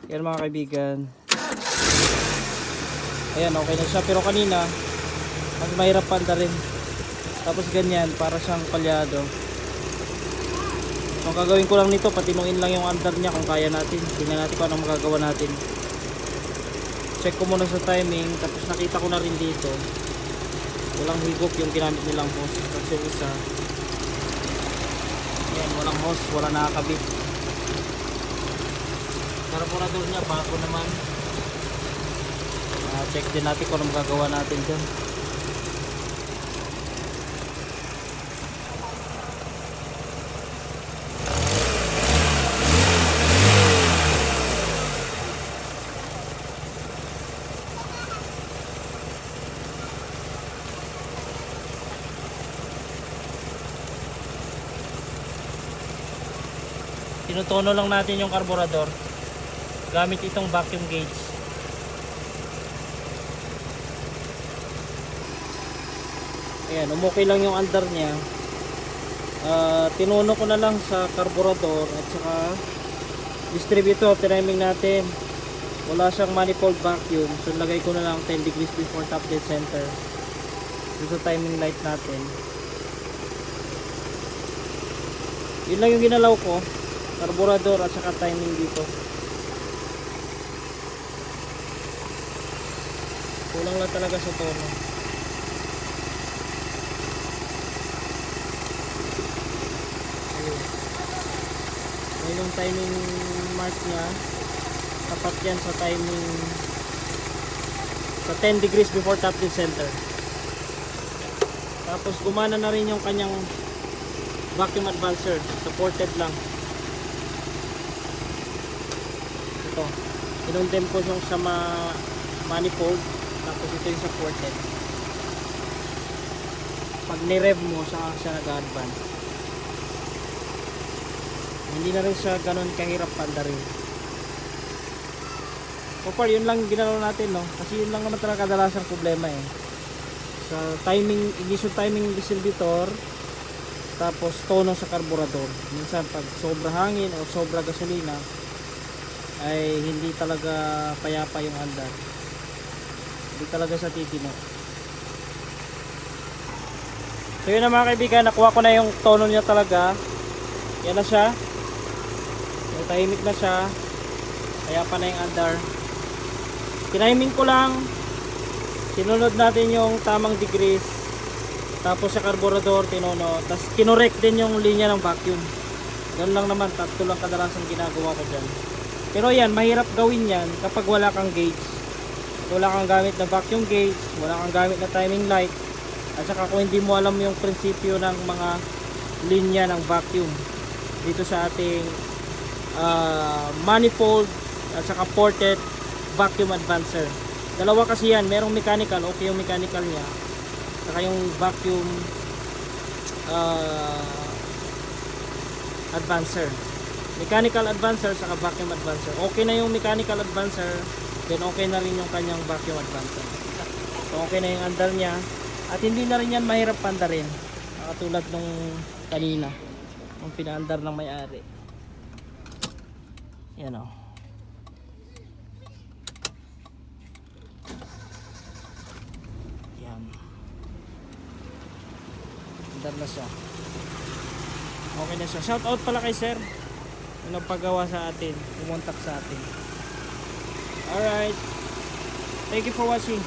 Yan mga kaibigan. Ayan, okay na siya. Pero kanina, mas mahirap panda rin. Tapos ganyan, para siyang palyado. So, ang gagawin ko lang nito, patinuin lang yung under niya kung kaya natin. Tingnan natin kung anong magagawa natin. Check ko muna sa timing. Tapos nakita ko na rin dito, walang higop yung ginamit nilang hose. Kasi yung isa, ayan, walang hose, wala nakakabit. Carburetor niya bago naman. Check din natin kung ano magagawa natin dyan. Tinutono lang natin yung carburetor gamit itong vacuum gauge. Ayan, umukay lang yung under niya. Tinuno ko na lang sa carburetor at saka distributor. Tiniming natin, wala siyang manifold vacuum, so lagay ko na lang 10 degrees before top dead center dito sa timing light natin. Yun lang yung ginalaw ko, carburetor at saka timing dito. Kulang lang talaga sa tono. Ayun yung timing mark niya, tapat yan sa timing sa 10 degrees before top dead center. Tapos gumana na rin yung kanyang vacuum advancer, supported lang. Ito, inundem ko yung sa manifold, tapos ito yung supported. Pag ni-rev mo, saka siya nag-advance. Hindi na rin siya ganun kahirap panda rin. So far, yun lang ginalaw natin, no? Kasi yun lang naman talaga kadalasang problema eh. Sa timing, ignition timing distributor, tapos tono sa carburetor. Minsan pag sobra hangin o sobra gasolina, ay hindi talaga payapa yung andar. Hindi talaga sa titino. So yun na mga kaibigan, nakuha ko na yung tono niya talaga. Yan na siya. Tahimik na siya. Payapa na yung andar. Tiniming ko lang. Sinunod natin yung tamang degrees. Tapos sa carburetor tinono. Tapos kinorek din yung linya ng vacuum. Ganun lang naman. Tatlo lang kadalasan ginagawa ko dyan. Pero yan, mahirap gawin yan kapag wala kang gauge. Wala kang gamit na vacuum gauge, wala kang gamit na timing light, at saka kung hindi mo alam yung prinsipyo ng mga linya ng vacuum dito sa ating manifold at saka ported vacuum advancer. Dalawa kasi yan, merong mechanical, okay yung mechanical niya, saka yung vacuum advancer. Mechanical advancer saka vacuum advancer. Okay na yung mechanical advancer, then okay na rin yung kanyang vacuum advancer. So okay na yung andar niya, at hindi na rin yan mahirap pandarin, katulad nung kanina yung pinaandar ng may-ari. Yan o. Yan, andar na siya. Okay na siya. Shout out pala kay sir yung nagpagawa sa atin, pumuntak sa atin. Alright, thank you for watching.